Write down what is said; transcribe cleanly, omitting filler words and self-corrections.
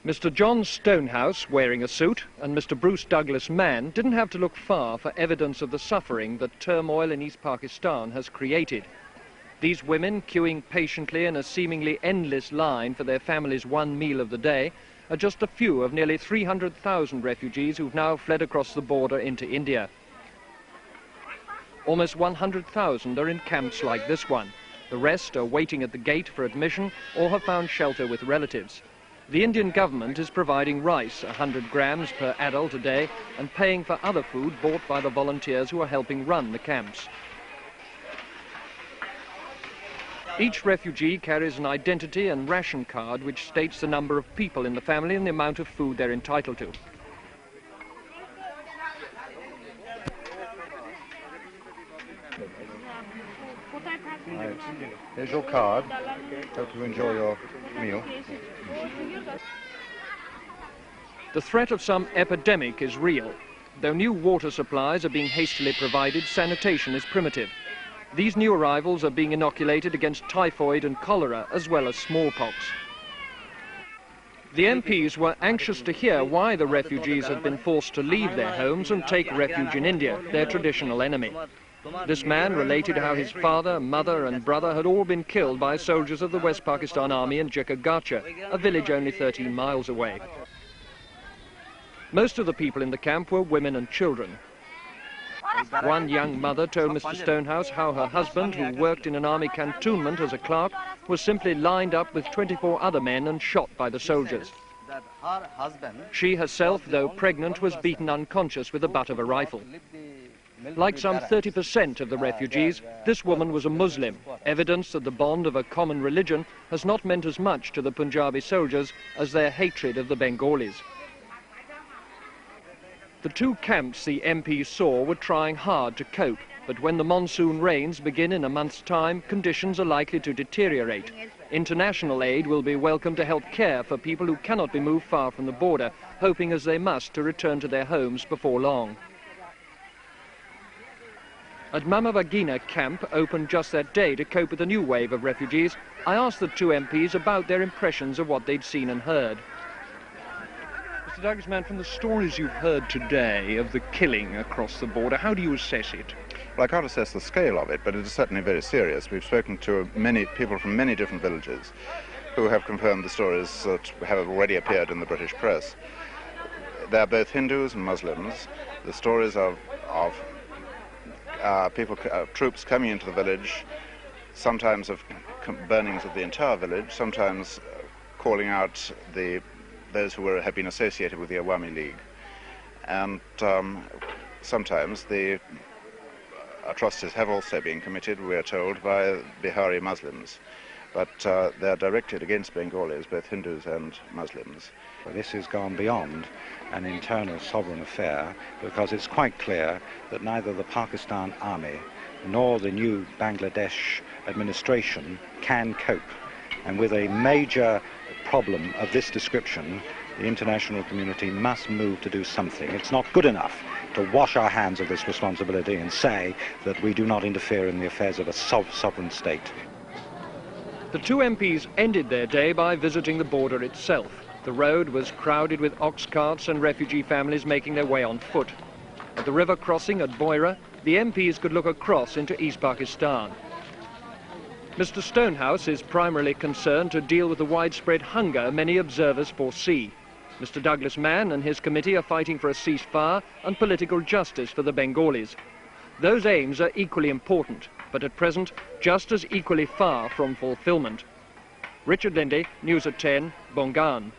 Mr. John Stonehouse, wearing a suit, and Mr. Bruce Douglas Mann didn't have to look far for evidence of the suffering that turmoil in East Pakistan has created. These women, queuing patiently in a seemingly endless line for their family's one meal of the day, are just a few of nearly 300,000 refugees who've now fled across the border into India. Almost 100,000 are in camps like this one. The rest are waiting at the gate for admission or have found shelter with relatives. The Indian government is providing rice, 100 grams per adult a day, and paying for other food bought by the volunteers who are helping run the camps. Each refugee carries an identity and ration card which states the number of people in the family and the amount of food they're entitled to. Here's your card. Hope you enjoy your meal. The threat of some epidemic is real. Though new water supplies are being hastily provided, sanitation is primitive. These new arrivals are being inoculated against typhoid and cholera, as well as smallpox. The MPs were anxious to hear why the refugees had been forced to leave their homes and take refuge in India, their traditional enemy. This man related how his father, mother and brother had all been killed by soldiers of the West Pakistan Army in Jikagacha, a village only 13 miles away. Most of the people in the camp were women and children. One young mother told Mr. Stonehouse how her husband, who worked in an army cantonment as a clerk, was simply lined up with 24 other men and shot by the soldiers. She herself, though pregnant, was beaten unconscious with the butt of a rifle. Like some 30% of the refugees, this woman was a Muslim, evidence that the bond of a common religion has not meant as much to the Punjabi soldiers as their hatred of the Bengalis. The two camps the MPs saw were trying hard to cope, but when the monsoon rains begin in a month's time, conditions are likely to deteriorate. International aid will be welcome to help care for people who cannot be moved far from the border, hoping as they must to return to their homes before long. At Mama Vagina camp, opened just that day to cope with a new wave of refugees, I asked the two MPs about their impressions of what they'd seen and heard. Mr. Douglas Mann, from the stories you've heard today of the killing across the border, how do you assess it? Well, I can't assess the scale of it, but it is certainly very serious. We've spoken to many people from many different villages who have confirmed the stories that have already appeared in the British press. They are both Hindus and Muslims. The stories of troops coming into the village, sometimes of burnings of the entire village, sometimes calling out those who had been associated with the Awami League, and sometimes the atrocities have also been committed, we are told, by Bihari Muslims, but they are directed against Bengalis, both Hindus and Muslims. Well, this has gone beyond an internal sovereign affair, because it's quite clear that neither the Pakistan Army nor the new Bangladesh administration can cope. And with a major problem of this description, the international community must move to do something. It's not good enough to wash our hands of this responsibility and say that we do not interfere in the affairs of a sovereign state. The two MPs ended their day by visiting the border itself. The road was crowded with ox carts and refugee families making their way on foot. At the river crossing at Boira, the MPs could look across into East Pakistan. Mr. Stonehouse is primarily concerned to deal with the widespread hunger many observers foresee. Mr. Douglas Mann and his committee are fighting for a ceasefire and political justice for the Bengalis. Those aims are equally important, but at present just as equally far from fulfillment. Richard Lindy, News at 10, Bongan.